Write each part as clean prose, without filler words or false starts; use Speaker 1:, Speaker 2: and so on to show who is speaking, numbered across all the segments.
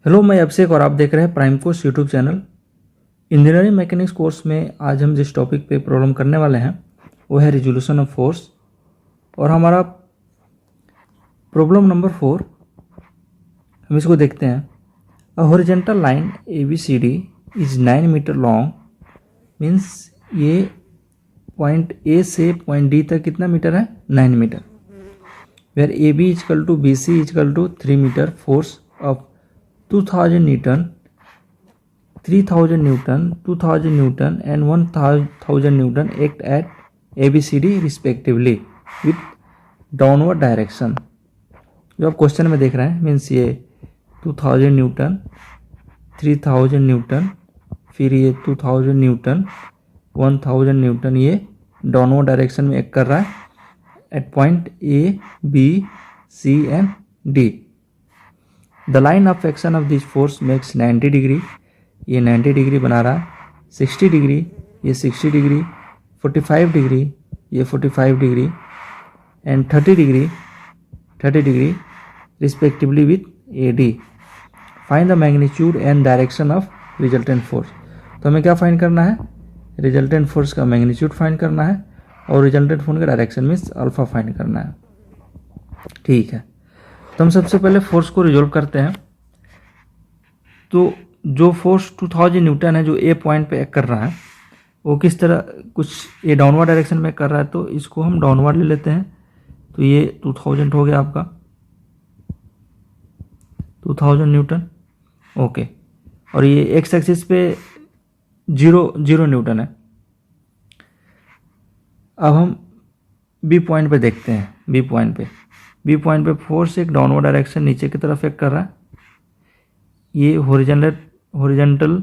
Speaker 1: Hello, मैं अभिषेक और आप देख रहे हैं prime course YouTube channel. Engineering mechanics course में आज हम जिस टॉपिक पे प्रॉब्लम करने वाले हैं वो है रिजोल्यूशन ऑफ फोर्स। और हमारा प्रॉब्लम नंबर 4, हम इसको देखते हैं। A horizontal line ABCD is 9 metre long, means ये पॉइंट A से पॉइंट D तक कितना मीटर है? 9 metre. Where AB is equal to BC is equal to 3 metre, force of 2000 newton, 3000 newton, 2000 newton and 1000 newton act at ABCD respectively with downward direction. जो आप question में देख रहे हैं मीन्स ये 2000 न्यूटन, 3000 न्यूटन, फिर ये 2000 न्यूटन, 1000 न्यूटन, ये डाउनवर्ड डायरेक्शन में एक्ट कर रहा है at point A, B, C and D। The line of action of this force makes 90 degree, ये 90 डिग्री बना रहा है, 60 डिग्री, ये 60 डिग्री, 45 डिग्री, ये 45 degree and 30 degree respectively with AD। Find the magnitude and direction of resultant force. तो हमें क्या find करना है? रिजल्टेंट फोर्स का मैग्नीट्यूड फाइंड करना है और रिजल्टेंट फोर्स का डायरेक्शन मीन्स अल्फा फाइंड करना है। ठीक है, तो हम सबसे पहले फोर्स को रिजोल्व करते हैं। तो जो फोर्स 2000 न्यूटन है जो A पॉइंट पे एक्ट कर रहा है वो किस तरह, कुछ ये डाउनवर्ड डायरेक्शन में कर रहा है, तो इसको हम डाउनवर्ड ले लेते हैं। तो ये 2000 हो गया आपका 2000 न्यूटन, ओके। और ये एक्स एक्सिस पे 0 न्यूटन है। अब हम B पॉइंट पे देखते हैं। बी पॉइंट पे फोर्स एक डाउनवर्ड डायरेक्शन नीचे की तरफ एक्ट कर रहा है। ये हॉरिजॉन्टल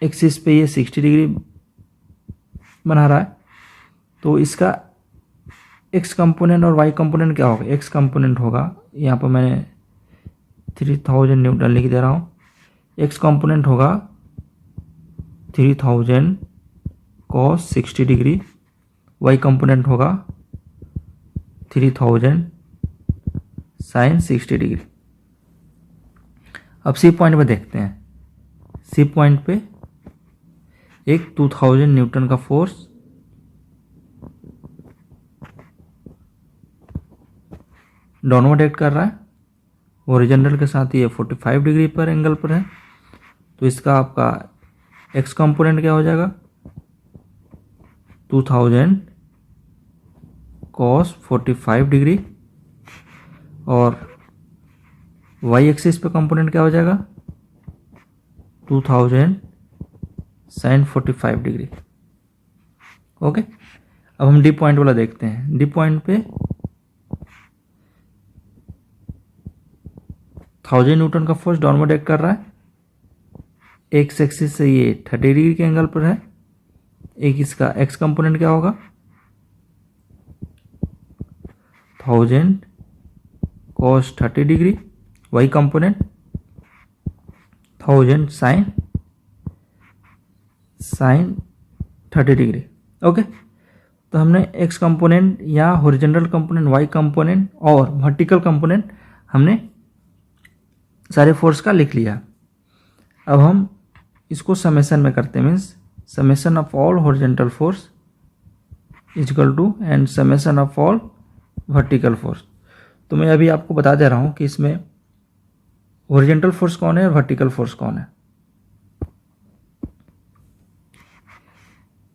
Speaker 1: एक्सिस पे ये 60 डिग्री बना रहा है। तो इसका एक्स कंपोनेंट और वाई कंपोनेंट क्या होगा? एक्स कंपोनेंट होगा, यहाँ पर मैंने 3000 न्यूटन लिख दे रहा हूँ। एक्स कंपोनेंट होगा 3000 cos 60 डिग्री, वाई कंपोनेंट होगा 3000 sin 60 डिग्री। अब सी पॉइंट पे देखते हैं। सी पॉइंट पे एक 2000 न्यूटन का फोर्स डाउनवर्ड एक्ट कर रहा है, हॉरिजॉन्टल के साथ ये 45 डिग्री पर एंगल पर है। तो इसका आपका एक्स कंपोनेंट क्या हो जाएगा? 2000 cos 45 डिग्री, और वाई एक्सिस पे कंपोनेंट क्या हो जाएगा? 2000 sin 45 डिग्री, ओके। अब हम डी पॉइंट वाला देखते हैं। डी पॉइंट पे 1000 न्यूटन का फोर्स डाउनवर्ड एक्ट कर रहा है। एक्स एक्सिस से ये 30 डिग्री के एंगल पर है। एक इसका एक्स कंपोनेंट क्या होगा? 1000 cos 30 degree, Y component 1000 sin 30 degree, okay. तो हमने एक्स कंपोनेंट या हॉरिजॉन्टल कंपोनेंट, वाई कंपोनेंट और वर्टिकल कंपोनेंट हमने सारे फोर्स का लिख लिया। अब हम इसको समेशन में करते हैं, means summation of all horizontal force equal to and summation of all vertical force. तो मैं अभी आपको बता दे रहा हूँ कि इसमें हॉरिजॉन्टल फोर्स कौन है और वर्टिकल फोर्स कौन है।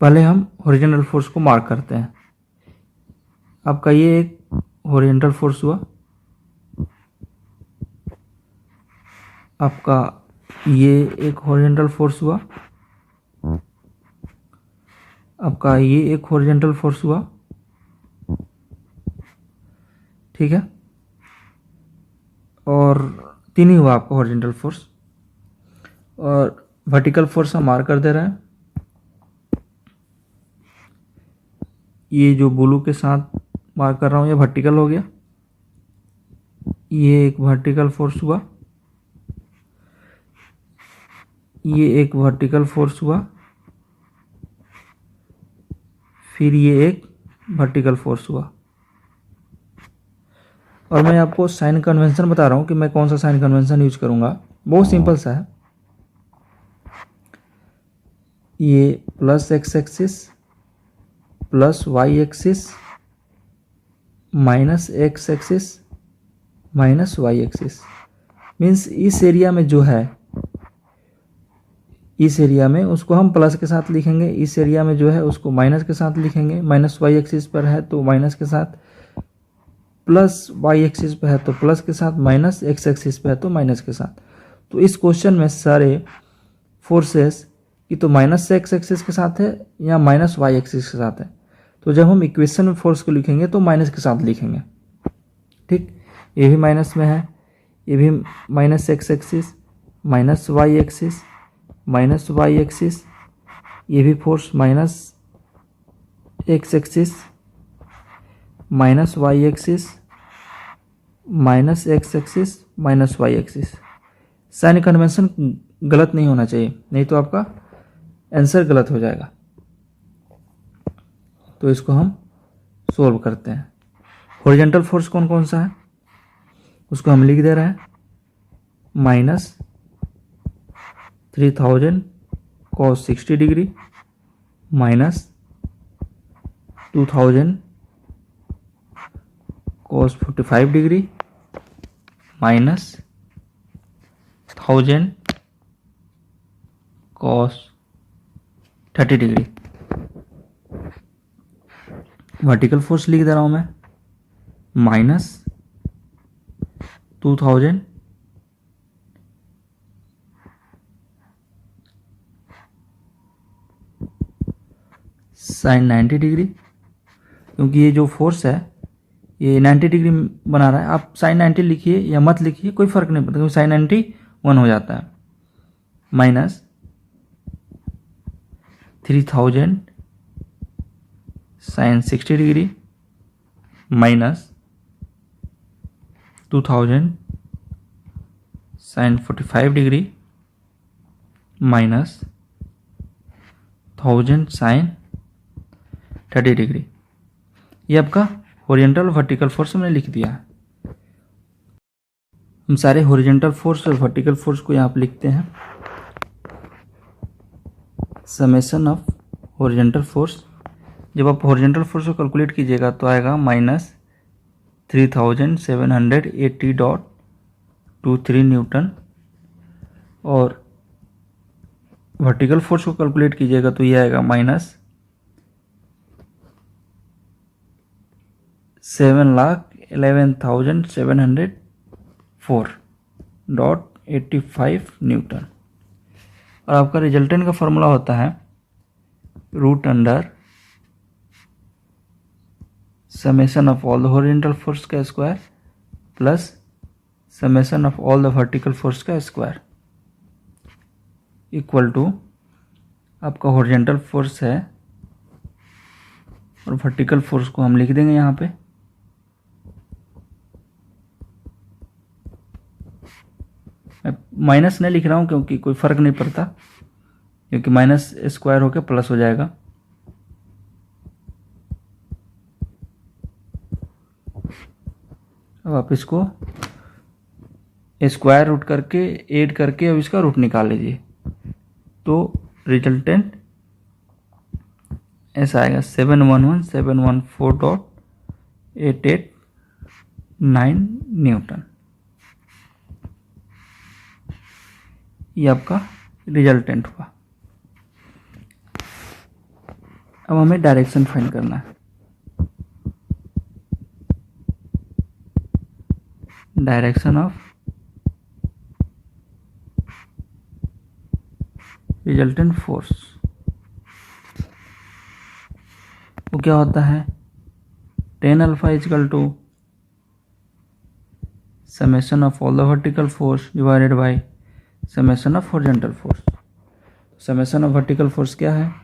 Speaker 1: पहले हम हॉरिजॉन्टल फोर्स को मार्क करते हैं। आपका ये एक हॉरिजॉन्टल फोर्स हुआ, आपका ये एक हॉरिजॉन्टल फोर्स हुआ, आपका ये एक हॉरिजॉन्टल फोर्स हुआ, ठीक है। और 3 ही हुआ आपका हॉरिजॉन्टल फोर्स। और वर्टिकल फोर्स हम मार्क कर दे रहे हैं। ये जो ब्लू के साथ मार्क कर रहा हूँ ये वर्टिकल हो गया। ये एक वर्टिकल फोर्स हुआ, ये एक वर्टिकल फोर्स हुआ, फिर ये एक वर्टिकल फोर्स हुआ। और मैं आपको साइन कन्वेंशन बता रहा हूँ कि मैं कौन सा साइन कन्वेंशन यूज करूँगा। बहुत सिंपल सा है। ये plus X axis plus Y axis minus X axis minus Y axis, means इस एरिया में जो है, इस एरिया में उसको हम प्लस के साथ लिखेंगे, इस एरिया में जो है उसको माइनस के साथ लिखेंगे। माइनस वाई एक्सिस पर है तो माइनस के साथ, प्लस वाई एक्सिस पे है तो प्लस के साथ, माइनस एक्स एक्सिस पे है तो माइनस के साथ। तो इस क्वेश्चन में सारे फोर्सेस की तो माइनस एक्स एक्सिस के साथ है या माइनस वाई एक्सिस के साथ है। तो जब हम इक्वेशन में फोर्स को लिखेंगे तो माइनस के साथ लिखेंगे। ठीक, ये भी माइनस में है, ये भी minus X axis minus Y axis minus Y axis, ये भी force minus X axis minus Y axis minus X axis minus Y axis. Sign convention गलत नहीं होना चाहिए, नहीं तो आपका आंसर गलत हो जाएगा। तो इसको हम सोल्व करते हैं। हॉरिजॉन्टल फोर्स कौन कौन सा है उसको हम लिख दे रहे हैं, minus 3000 cos 60 degree minus 2000 cos 45 degree minus 1000 cos 30 degree. Vertical force लिख दे रहा हूं मैं, माइनस 2000 साइन 90 डिग्री, क्योंकि ये जो फोर्स है ये 90 डिग्री बना रहा है। आप साइन 90 लिखिए या मत लिखिए, कोई फर्क नहीं पड़ता, क्योंकि साइन 91 हो जाता है। Minus 3000 sine 60 degree minus 2000 sine 45 degree minus 1000 sine 30 degree. ये आपका हॉरिजॉन्टल वर्टिकल फोर्स मैंने लिख दिया है। हम सारे हॉरिजॉन्टल फोर्स और वर्टिकल फोर्स को यहाँ पे लिखते हैं। समेशन ऑफ हॉरिजॉन्टल फोर्स, जब आप हॉरिजॉन्टल फोर्स को कैलकुलेट कीजिएगा तो आएगा माइनस 3780.23 न्यूटन, और वर्टिकल फोर्स को कैलकुलेट कीजिएगा तो ये आएगा माइनस 7,11,704.85 न्यूटन। और आपका रिजल्टेंट का फॉर्मूला होता है root under summation of all the horizontal force का square plus summation of all the vertical force का स्क्वायर इक्वल टू आपका हॉरिजॉन्टल फोर्स है और वर्टिकल फोर्स को हम लिख देंगे यहाँ पे मैं माइनस नहीं लिख रहा हूँ क्योंकि कोई फर्क नहीं पड़ता, क्योंकि माइनस स्क्वायर होकर प्लस हो जाएगा। अब आप इसको स्क्वायर रूट करके ऐड करके अब इसका रूट निकाल लीजिए, तो रिजल्टेंट ऐसा आएगा 711,714.889 न्यूटन। ये आपका रिजल्टेंट हुआ। अब हमें डायरेक्शन फाइंड करना है। डायरेक्शन ऑफ रिजल्टेंट फोर्स वो क्या होता है, tan alpha is equal to summation of all the vertical force divided by summation of horizontal force. Summation of vertical force क्या है,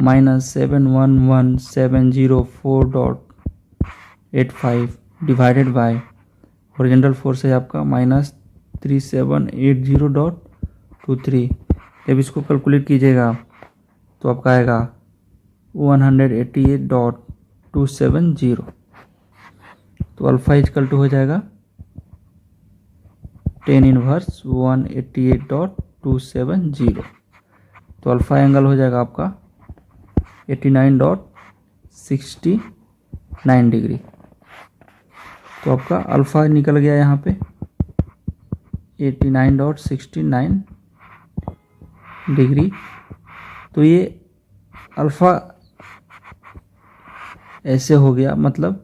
Speaker 1: minus 711,704.85 divided by horizontal force है आपका माइनस 3780.23। जब इसको कैलकुलेट कीजिएगा तो आपका आएगा 188.270। तो अल्फ़ा इजकल टू हो जाएगा 10 इनवर्स 188.270। तो अल्फ़ा एंगल हो जाएगा आपका 89.69 डिग्री। तो आपका अल्फ़ा निकल गया यहाँ पे 89.69 डिग्री। तो ये अल्फ़ा ऐसे हो गया, मतलब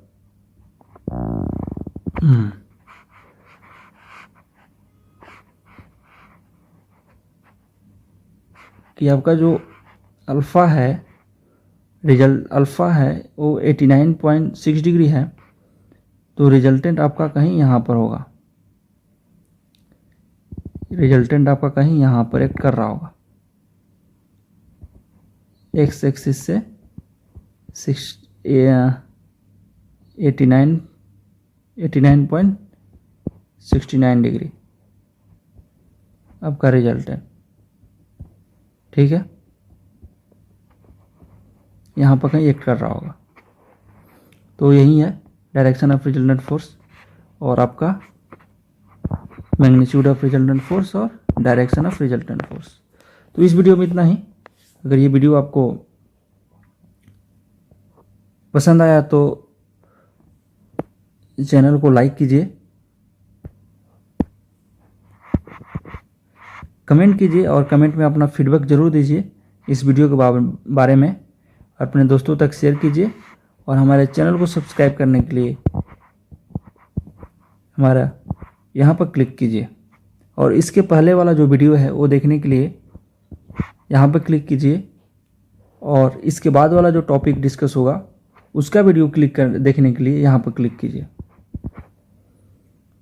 Speaker 1: कि आपका जो अल्फ़ा है, रिजल्ट अल्फ़ा है वो 89.6 डिग्री है, तो रिजल्टेंट आपका कहीं यहाँ पर होगा, रिजल्टेंट आपका कहीं यहाँ पर एक्ट कर रहा होगा। एक्स एक्सिस से 89.69 डिग्री आपका रिजल्टेंट, ठीक है, यहाँ पर कहीं एक्ट कर रहा होगा। तो यही है डायरेक्शन ऑफ रिजल्टेंट फोर्स और आपका मैग्नीट्यूड ऑफ रिजल्टेंट फोर्स और डायरेक्शन ऑफ रिजल्टेंट फोर्स। तो इस वीडियो में इतना ही। अगर ये वीडियो आपको पसंद आया तो चैनल को लाइक कीजिए, कमेंट कीजिए और कमेंट में अपना फीडबैक ज़रूर दीजिए इस वीडियो के बारे में, अपने दोस्तों तक शेयर कीजिए और हमारे चैनल को सब्सक्राइब करने के लिए हमारा यहाँ पर क्लिक कीजिए और इसके पहले वाला जो वीडियो है वो देखने के लिए यहाँ पर क्लिक कीजिए और इसके बाद वाला जो टॉपिक डिस्कस होगा उसका वीडियो देखने के लिए यहाँ पर क्लिक कीजिए।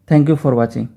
Speaker 1: Thank you for watching.